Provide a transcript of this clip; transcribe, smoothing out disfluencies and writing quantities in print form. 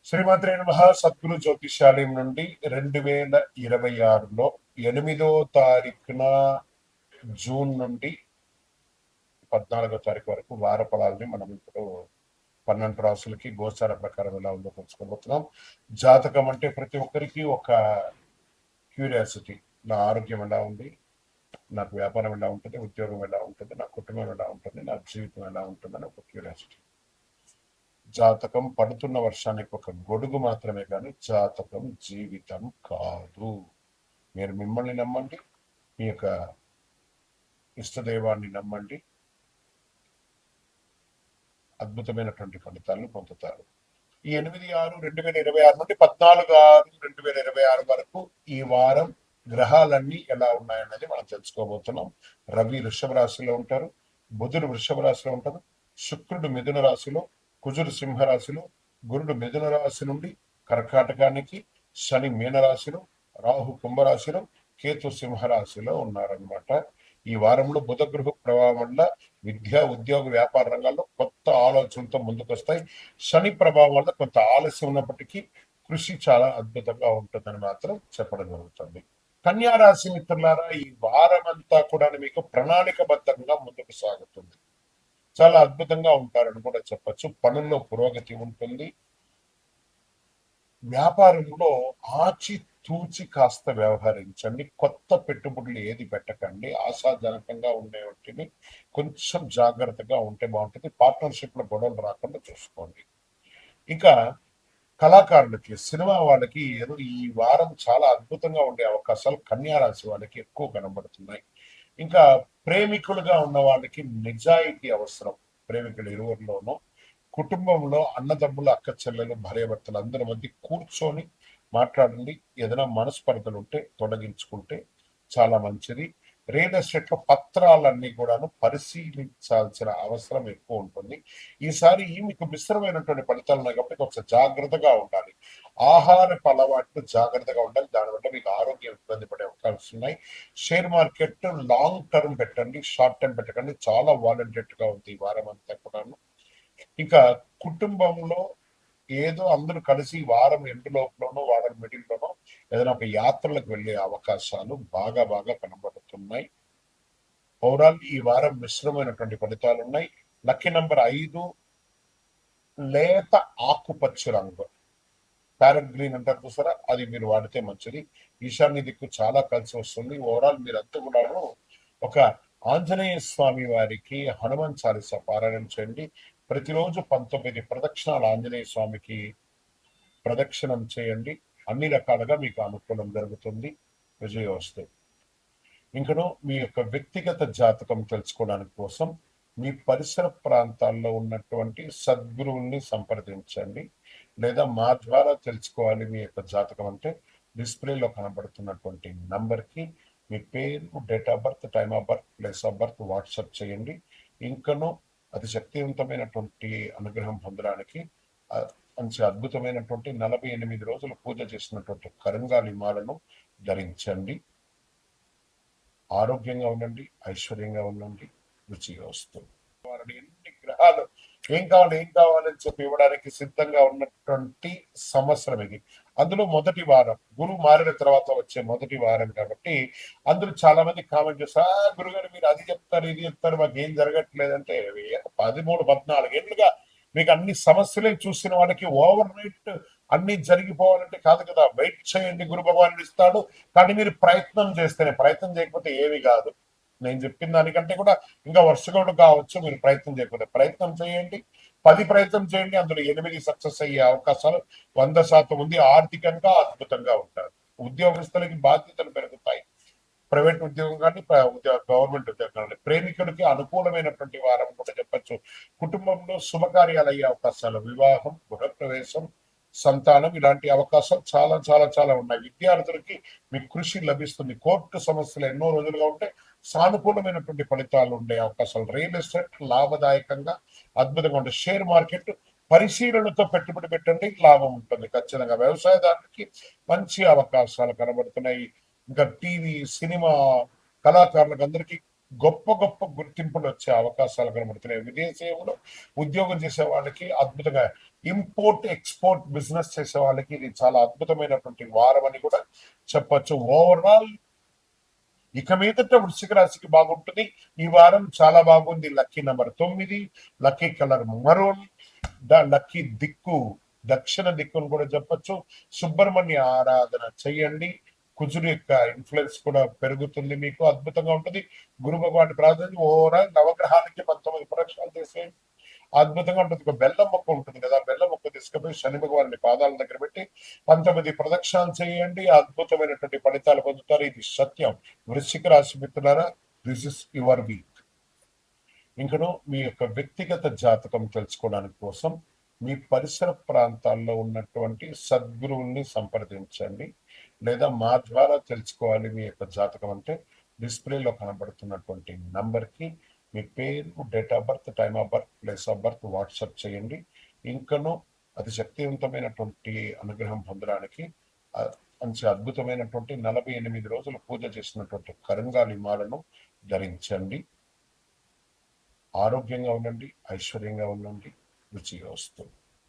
శ్రీమాత్రే నమః. సద్గురు జ్యోతిషాలయం నుండి 2026లో 8వ తారీఖున జూన్ నుండి 14వ తారీఖు వరకు వార ఫలాలని మనం ఇప్పుడు 12 రాసులకి గోచార ప్రకారం ఎలా ఉందో తెలుసుకోబోతున్నాం. జాతకం అంటే ప్రతి ఒక్కరికి ఒక క్యూరియాసిటీ. నా ఆరోగ్యం ఎలా ఉంది, నాకు వ్యాపారం ఎలా ఉంటుంది, ఉద్యోగం ఎలా ఉంటుంది, నా కుటుంబం ఎలా ఉంటుంది, నా జీవితం ఎలా ఉంటుందని ఒక క్యూరియాసిటీ. జాతకం పడుతున్న వర్షానికి ఒక గొడుగు మాత్రమే కానీ జాతకం జీవితం కాదు. మీరు మిమ్మల్ని నమ్మండి, మీ యొక్క ఇష్టదైవాన్ని నమ్మండి, అద్భుతమైనటువంటి ఫలితాలను పొందుతారు. ఈ 8/6/2026 నుండి 14/6/2026 వరకు ఈ వారం గ్రహాలన్నీ ఎలా ఉన్నాయన్నది మనం తెలుసుకోబోతున్నాం. రవి వృషభ రాశిలో ఉంటారు, బుధుడు వృషభ రాశిలో ఉంటారు, శుక్రుడు మిథున రాశిలో, కుజుడు సింహరాశిలో, గురుడు మిథున రాశి నుండి కర్కాటకానికి, శని మీనరాశిలో, రాహు కుంభరాశిలో, కేతు సింహరాశిలో ఉన్నారనమాట. ఈ వారంలో బుధ గృహ ప్రభావం వల్ల విద్య, ఉద్యోగ, వ్యాపార రంగాల్లో కొత్త ఆలోచనలతో ముందుకొస్తాయి. శని ప్రభావం వల్ల కొంత ఆలస్యం ఉన్నప్పటికీ కృషి చాలా అద్భుతంగా ఉంటుందని మాత్రం చెప్పడం జరుగుతుంది. కన్యా రాశి మిత్రులారా, ఈ వారం అంతా కూడా మీకు ప్రణాళికబద్ధంగా ముందుకు సాగుతుంది. చాలా అద్భుతంగా ఉంటారని కూడా చెప్పచ్చు. పనుల్లో పురోగతి ఉంటుంది. వ్యాపారంలో ఆచి తూచి కాస్త వ్యవహరించండి. కొత్త పెట్టుబడులు ఏది పెట్టకండి. ఆశాజనకంగా ఉండే వాటిని కొంచెం జాగ్రత్తగా ఉంటే బాగుంటుంది. పార్ట్నర్షిప్ లో గొడవలు రాకుండా చూసుకోండి. ఇంకా కళాకారులకి, సినిమా వాళ్ళకి ఏదో ఈ వారం చాలా అద్భుతంగా ఉండే అవకాశాలు కన్యా రాశి వాళ్ళకి ఎక్కువ కనబడుతున్నాయి. ఇంకా ప్రేమికులుగా ఉన్న వాళ్ళకి నిజాయితీ అవసరం. ప్రేమికులు ఇరువురిలోనూ కుటుంబంలో అన్నదమ్ములు, అక్క చెల్లెలు, భార్యాభర్తలు అందరి మధ్య కూర్చొని మాట్లాడండి. ఏదైనా మనస్పర్ధలు ఉంటే తొలగించుకుంటే చాలా మంచిది. రియల్ ఎస్టేట్ లో పత్రాలన్నీ కూడాను పరిశీలించాల్సిన అవసరం ఎక్కువ ఉంటుంది. ఈసారి మీకు మిశ్రమైనటువంటి ఫలితాలు ఉన్నాయి కాబట్టి కొంచెం జాగ్రత్తగా ఉండాలి. ఆహారపు అలవాట్లు జాగ్రత్తగా ఉండాలి. దానివల్ల మీకు ఆరోగ్యం ఇబ్బంది పడే అవకాశాలు ఉన్నాయి. షేర్ మార్కెట్ లాంగ్ టర్మ్ పెట్టండి, షార్ట్ టర్మ్ పెట్టకండి. చాలా వాలంటెడ్ గా ఉంది ఈ వారం అంతా కూడాను. ఇంకా కుటుంబంలో ఏదో అందరూ కలిసి వారం ఎండు లోపలనో వారం మిడిల్లోనో ఏదైనా ఒక యాత్రలకు వెళ్ళే అవకాశాలు బాగా బాగా కనబడుతున్నాయి. ఓవరాల్ ఈ వారం మిశ్రమైనటువంటి ఫలితాలు ఉన్నాయి. లక్కీ నంబర్ 5 లేత ఆకుపచ్చ రంగు, ప్యారెట్ గ్రీన్ అంటారు చూసారా, అది మీరు వాడితే మంచిది. ఈశాన్య దిక్కు చాలా కలిసి వస్తుంది. ఓవరాల్ మీరంతా కూడాను ఒక ఆంజనేయ స్వామి వారికి హనుమాన్ చాలీసా పారాయణం చేయండి. ప్రతిరోజు 19 ప్రదక్షిణాలు ఆంజనేయ స్వామికి ప్రదక్షిణం చేయండి. అన్ని రకాలుగా మీకు అనుకూలం జరుగుతుంది. విజయోస్తు. ఇంకను మీ యొక్క వ్యక్తిగత జాతకం తెలుసుకోవడానికి కోసం మీ పరిసర ప్రాంతాల్లో ఉన్నటువంటి సద్గురువుల్ని సంప్రదించండి. లేదా మా ద్వారా తెలుసుకోవాలి మీ యొక్క జాతకం అంటే డిస్ప్లేలో కనబడుతున్నటువంటి నంబర్కి మీ పేరు, date of birth, time of birth, place of birth WhatsApp చేయండి. ఇంకను అతి శక్తివంతమైనటువంటి అనుగ్రహం పొందడానికి మంచి అద్భుతమైనటువంటి 48 రోజులు పూజ చేసినటువంటి కరంగాలి మాలను ధరించండి. ఆరోగ్యంగా ఉండండి, ఐశ్వర్యంగా ఉండండి, రుచిగా వస్తుంది. వారిని ఎన్ని గ్రహాలు ఏం కావాలని చెప్పి ఇవ్వడానికి సిద్ధంగా ఉన్నటువంటి సంవత్సరం ఇది. అందులో మొదటి వారం గురువు మారిన తర్వాత వచ్చే మొదటి వారం కాబట్టి అందులో చాలా మంది కామెంట్ చేస్తారు, గురుగారు మీరు అది చెప్తారు ఇది చెప్తారు మాకు ఏం జరగట్లేదంటే 13-14 ఏళ్ళుగా మీకు అన్ని సమస్యలే చూసిన వాళ్ళకి ఓవర్ నైట్ అన్ని జరిగిపోవాలంటే కాదు కదా. వెయిట్ చేయండి, గురు భగవానుడు ఇస్తాడు. కానీ మీరు ప్రయత్నం చేస్తేనే, ప్రయత్నం చేయకపోతే ఏమి కాదు. నేను చెప్పిన దానికంటే కూడా ఇంకా వర్షగొడు కావచ్చు. మీరు ప్రయత్నం చేయకపోతే ప్రయత్నం చేయండి. 10 ప్రయత్నం చేయండి, అందులో 8 సక్సెస్ అయ్యే అవకాశాలు 100% ఉంది. ఆర్థికంగా అద్భుతంగా ఉంటారు. ఉద్యోగస్తులకి బాధ్యతలు పెరుగుతాయి. ప్రైవేట్ ఉద్యోగం కానీ గవర్నమెంట్ ఉద్యోగం కానీ. ప్రేమికులకి అనుకూలమైనటువంటి వారం కూడా చెప్పచ్చు. కుటుంబంలో శుభకార్యాలు అయ్యే అవకాశాలు, వివాహం, గృహప్రవేశం, సంతానం ఇలాంటి అవకాశాలు చాలా చాలా చాలా ఉన్నాయి. విద్యార్థులకి మీ కృషి లభిస్తుంది. కోర్టు సమస్యలు ఎన్నో రోజులుగా ఉంటే సానుకూలమైనటువంటి ఫలితాలు ఉండే అవకాశాలు. రియల్ ఎస్టేట్ లాభదాయకంగా అద్భుతంగా ఉంటుంది. షేర్ మార్కెట్ పరిశీలనతో పెట్టుబడి పెట్టండి, లాభం ఉంటుంది ఖచ్చితంగా. వ్యవసాయదారులకి మంచి అవకాశాలు కనబడుతున్నాయి. ఇంకా టీవీ, సినిమా కళాకారులకు అందరికీ గొప్ప గొప్ప గుర్తింపులు వచ్చే అవకాశాలు కనబడుతున్నాయి. విదేశీయంలో ఉద్యోగం చేసే వాళ్ళకి అద్భుతంగా ఇంపోర్ట్ ఎక్స్పోర్ట్ బిజినెస్ చేసే వాళ్ళకి ఇది చాలా అద్భుతమైనటువంటి వారం అని కూడా చెప్పొచ్చు. ఓవరాల్ ఇక మీదట వృశ్చిక రాశికి బాగుంటుంది. ఈ వారం చాలా బాగుంది. Lucky number 9, lucky colour maroon, lucky దిక్కు దక్షిణ దిక్కును కూడా చెప్పొచ్చు. సుబ్రహ్మణ్య ఆరాధన చెయ్యండి. కుజుడు యొక్క ఇన్ఫ్లుయెన్స్ కూడా పెరుగుతుంది, మీకు అద్భుతంగా ఉంటుంది. గురు భగవాన్ ప్రార్థన ఓవరాల్ నవగ్రహాలకి 19 ప్రదక్షిణాలు చేసేయండి, అద్భుతంగా ఉంటుంది. ఒక బెల్లం మొక్క ఉంటుంది కదా, బెల్లం మొక్క తీసుకుపోయి శని భగవాన్ని పాదాల దగ్గర పెట్టి 19 ప్రదక్షిణాలు చేయండి, అద్భుతమైనటువంటి ఫలితాలు పొందుతారు. ఇది సత్యం. వృశ్చిక రాశి మిత్రులారా, దిస్ ఇస్ యువర్ వీక్. ఇంకను మీ యొక్క వ్యక్తిగత జాతకం తెలుసుకోవడానికి కోసం మీ పరిసర ప్రాంతాల్లో ఉన్నటువంటి సద్గురువుల్ని సంప్రదించండి, లేదా మా ద్వారా తెలుసుకోవాలి మీ యొక్క జాతకం అంటే డిస్ప్లేలో కనబడుతున్నటువంటి నంబర్కి మీ పేరు, date of birth, time of birth, place of birth WhatsApp చేయండి. ఇంకను అతి శక్తివంతమైనటువంటి అనుగ్రహం పొందడానికి మంచి అద్భుతమైనటువంటి 48 రోజులు పూజ చేసినటువంటి కరంగాలి మాలను ధరించండి. ఆరోగ్యంగా ఉండండి, ఐశ్వర్యంగా ఉండండి, రుచిగా వస్తుంది.